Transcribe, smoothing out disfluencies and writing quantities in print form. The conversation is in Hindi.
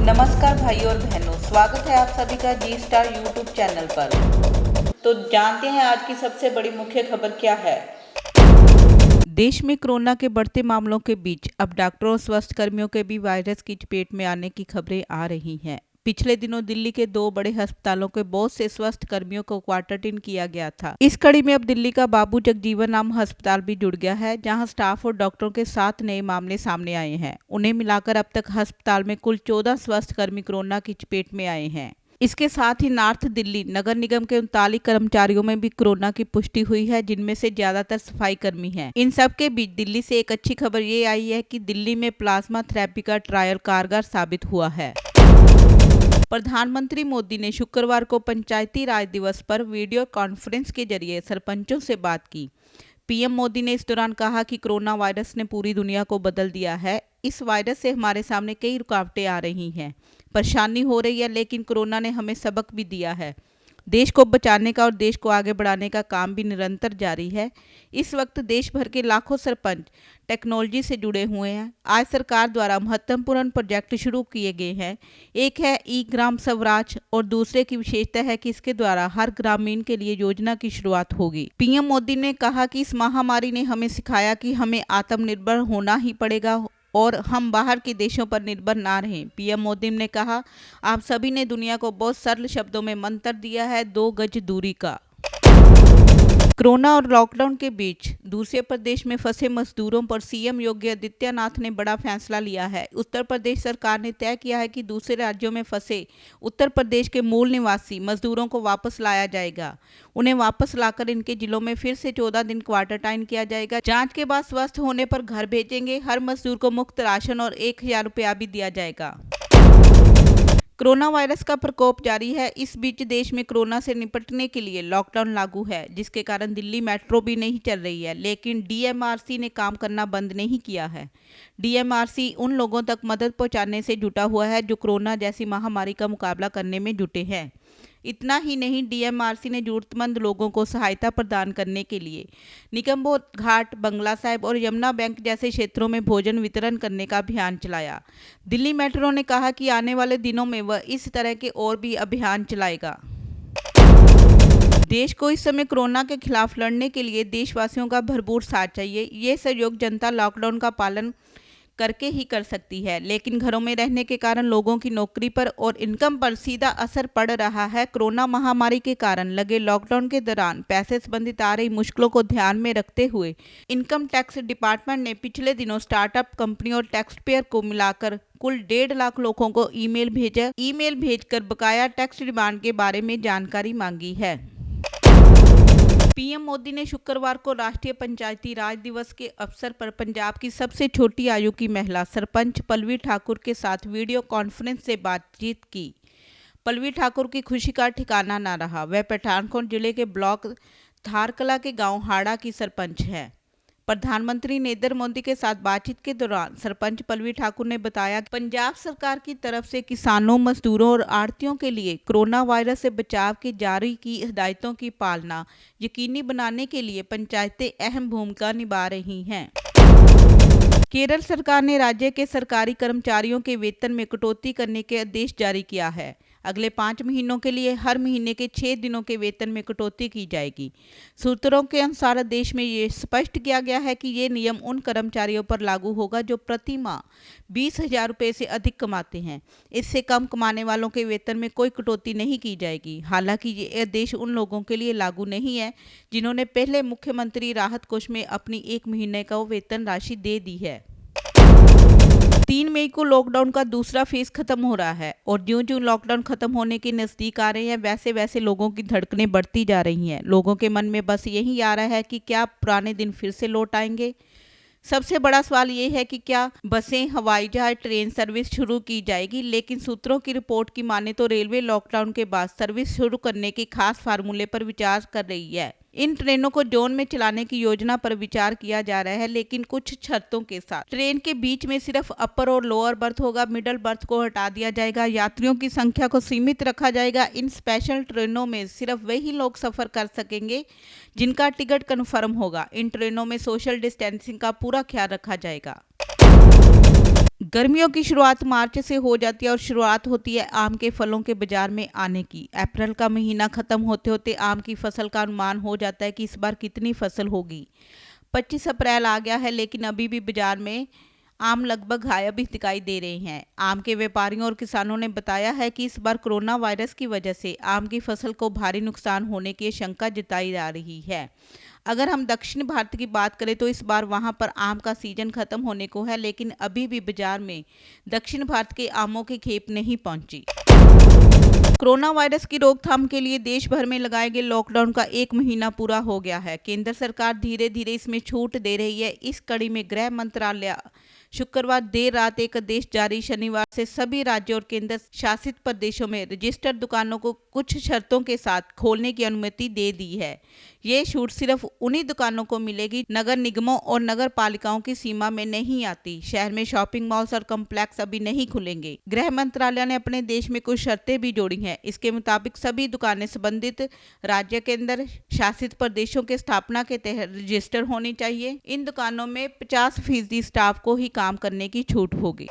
नमस्कार भाइयों और बहनों, स्वागत है आप सभी का जी स्टार यूट्यूब चैनल पर। तो जानते हैं आज की सबसे बड़ी मुख्य खबर क्या है। देश में कोरोना के बढ़ते मामलों के बीच अब डॉक्टरों और स्वास्थ्य कर्मियों के भी वायरस की चपेट में आने की खबरें आ रही हैं। पिछले दिनों दिल्ली के 2 बड़े अस्पतालों के बहुत से स्वास्थ्य कर्मियों को क्वारंटाइन किया गया था। इस कड़ी में अब दिल्ली का बाबू जगजीवन राम अस्पताल भी जुड़ गया है, जहां स्टाफ और डॉक्टरों के 7 नए मामले सामने आए हैं। उन्हें मिलाकर अब तक अस्पताल में कुल 14 स्वास्थ्य कर्मी कोरोना की चपेट में आए हैं। इसके साथ ही नॉर्थ दिल्ली नगर निगम के 39 कर्मचारियों में भी कोरोना की पुष्टि हुई है, जिनमें से ज्यादातर सफाई कर्मी हैं। इन सब के बीच दिल्ली से एक अच्छी खबर ये आई है कि दिल्ली में प्लाज्मा थेरेपी का ट्रायल कारगर साबित हुआ है। प्रधानमंत्री मोदी ने शुक्रवार को पंचायती राज दिवस पर वीडियो कॉन्फ्रेंस के जरिए सरपंचों से बात की। पीएम मोदी ने इस दौरान कहा कि कोरोना वायरस ने पूरी दुनिया को बदल दिया है। इस वायरस से हमारे सामने कई रुकावटें आ रही हैं, परेशानी हो रही है, लेकिन कोरोना ने हमें सबक भी दिया है। देश को बचाने का और देश को आगे बढ़ाने का काम भी निरंतर जारी है। इस वक्त देश भर के लाखों सरपंच टेक्नोलॉजी से जुड़े हुए हैं। आज सरकार द्वारा महत्वपूर्ण प्रोजेक्ट शुरू किए गए हैं। एक है ई ग्राम स्वराज और दूसरे की विशेषता है कि इसके द्वारा हर ग्रामीण के लिए योजना की शुरुआत होगी। पीएम मोदी ने कहा कि इस महामारी ने हमें सिखाया कि हमें आत्मनिर्भर होना ही पड़ेगा और हम बाहर के देशों पर निर्भर ना रहें। पीएम मोदी ने कहा, आप सभी ने दुनिया को बहुत सरल शब्दों में मंत्र दिया है, 2 गज दूरी का। कोरोना और लॉकडाउन के बीच दूसरे प्रदेश में फंसे मजदूरों पर सीएम योगी आदित्यनाथ ने बड़ा फैसला लिया है। उत्तर प्रदेश सरकार ने तय किया है कि दूसरे राज्यों में फंसे उत्तर प्रदेश के मूल निवासी मजदूरों को वापस लाया जाएगा। उन्हें वापस लाकर इनके जिलों में फिर से 14 दिन क्वारंटाइन किया जाएगा। जांच के बाद स्वस्थ होने पर घर भेजेंगे। हर मजदूर को मुफ्त राशन और 1000 रुपया भी दिया जाएगा। कोरोना वायरस का प्रकोप जारी है। इस बीच देश में कोरोना से निपटने के लिए लॉकडाउन लागू है, जिसके कारण दिल्ली मेट्रो भी नहीं चल रही है, लेकिन डीएमआरसी ने काम करना बंद नहीं किया है। डीएमआरसी उन लोगों तक मदद पहुंचाने से जुटा हुआ है जो कोरोना जैसी महामारी का मुकाबला करने में जुटे हैं। इतना ही नहीं, डीएमआरसी ने जरूरतमंद लोगों को सहायता प्रदान करने के लिए निगमबोध घाट, बंगला साहिब और यमुना बैंक जैसे क्षेत्रों में भोजन वितरण करने का अभियान चलाया। दिल्ली मेट्रो ने कहा कि आने वाले दिनों में वह इस तरह के और भी अभियान चलाएगा। देश को इस समय कोरोना के खिलाफ लड़ने के लिए देशवासियों का भरपूर साथ चाहिए। ये सहयोग जनता लॉकडाउन का पालन करके ही कर सकती है, लेकिन घरों में रहने के कारण लोगों की नौकरी पर और इनकम पर सीधा असर पड़ रहा है। कोरोना महामारी के कारण लगे लॉकडाउन के दौरान पैसे संबंधित आ रही मुश्किलों को ध्यान में रखते हुए इनकम टैक्स डिपार्टमेंट ने पिछले दिनों स्टार्टअप कंपनी और टैक्स पेयर को मिलाकर कुल 1.5 लाख लोगों को ईमेल भेजकर बकाया टैक्स रिमांड के बारे में जानकारी मांगी है। पीएम मोदी ने शुक्रवार को राष्ट्रीय पंचायती राज दिवस के अवसर पर पंजाब की सबसे छोटी आयु की महिला सरपंच पल्लवी ठाकुर के साथ वीडियो कॉन्फ्रेंस से बातचीत की। पल्लवी ठाकुर की खुशी का ठिकाना न रहा। वह पठानकोट जिले के ब्लॉक धारकला के गांव हाड़ा की सरपंच है। प्रधानमंत्री नरेंद्र मोदी के साथ बातचीत के दौरान सरपंच पल्लवी ठाकुर ने बताया कि पंजाब सरकार की तरफ से किसानों, मजदूरों और आढ़तियों के लिए कोरोना वायरस से बचाव की जारी की हिदायतों की पालना यकीनी बनाने के लिए पंचायतें अहम भूमिका निभा रही हैं। केरल सरकार ने राज्य के सरकारी कर्मचारियों के वेतन में कटौती करने के आदेश जारी किया है। अगले 5 महीनों के लिए हर महीने के 6 दिनों के वेतन में कटौती की जाएगी। सूत्रों के अनुसार देश में ये स्पष्ट किया गया है कि ये नियम उन कर्मचारियों पर लागू होगा जो प्रति माह 20,000 रुपये से अधिक कमाते हैं। इससे कम कमाने वालों के वेतन में कोई कटौती नहीं की जाएगी। हालांकि ये आदेश उन लोगों के लिए लागू नहीं है जिन्होंने पहले मुख्यमंत्री राहत कोष में अपनी 1 महीने का वेतन राशि दे दी है। 3 मई को लॉकडाउन का दूसरा फेज खत्म हो रहा है और ज्यों-ज्यों लॉकडाउन खत्म होने के नजदीक आ रहे हैं, वैसे वैसे लोगों की धड़कनें बढ़ती जा रही हैं। लोगों के मन में बस यही आ रहा है कि क्या पुराने दिन फिर से लौट आएंगे। सबसे बड़ा सवाल ये है कि क्या बसें, हवाई जहाज, ट्रेन सर्विस शुरू की जाएगी। लेकिन सूत्रों की रिपोर्ट की माने तो रेलवे लॉकडाउन के बाद सर्विस शुरू करने के खास फार्मूले पर विचार कर रही है। इन ट्रेनों को जोन में चलाने की योजना पर विचार किया जा रहा है, लेकिन कुछ शर्तों के साथ। ट्रेन के बीच में सिर्फ अपर और लोअर बर्थ होगा, मिडल बर्थ को हटा दिया जाएगा, यात्रियों की संख्या को सीमित रखा जाएगा। इन स्पेशल ट्रेनों में सिर्फ वही लोग सफर कर सकेंगे जिनका टिकट कन्फर्म होगा। इन ट्रेनों में सोशल डिस्टेंसिंग का पूरा ख्याल रखा जाएगा। गर्मियों की शुरुआत मार्च से हो जाती है और शुरुआत होती है आम के फलों के बाजार में आने की। अप्रैल का महीना खत्म होते होते आम की फसल का अनुमान हो जाता है कि इस बार कितनी फसल होगी। 25 अप्रैल आ गया है लेकिन अभी भी बाजार में आम लगभग गायब ही दिखाई दे रहे हैं। आम के व्यापारियों और किसानों ने बताया है कि इस बार कोरोना वायरस की वजह से आम की फसल को भारी नुकसान होने की आशंका जताई जा रही है। अगर हम दक्षिण भारत की बात करें तो इस बार वहां पर आम का सीजन खत्म होने को है, लेकिन अभी भी बाजार में दक्षिण भारत के आमों की खेप नहीं पहुंची। कोरोना वायरस की रोकथाम के लिए देश भर में लगाए गए लॉकडाउन का 1 महीना पूरा हो गया है। केंद्र सरकार धीरे धीरे इसमें छूट दे रही है। इस कड़ी में गृह मंत्रालय शुक्रवार देर रात एक आदेश जारी शनिवार से सभी राज्यों और केंद्र शासित प्रदेशों में रजिस्टर्ड दुकानों को कुछ शर्तों के साथ खोलने की अनुमति दे दी है। ये छूट सिर्फ उन्हीं दुकानों को मिलेगी नगर निगमों और नगर पालिकाओं की सीमा में नहीं आती। शहर में शॉपिंग मॉल्स और कॉम्प्लेक्स अभी नहीं खुलेंगे। गृह मंत्रालय ने अपने देश में कुछ शर्तें भी जोड़ी हैं। इसके मुताबिक सभी दुकानें संबंधित राज्य केंद्र शासित प्रदेशों के स्थापना के तहत रजिस्टर होनी चाहिए। इन दुकानों में 50% स्टाफ को ही काम करने की छूट होगी।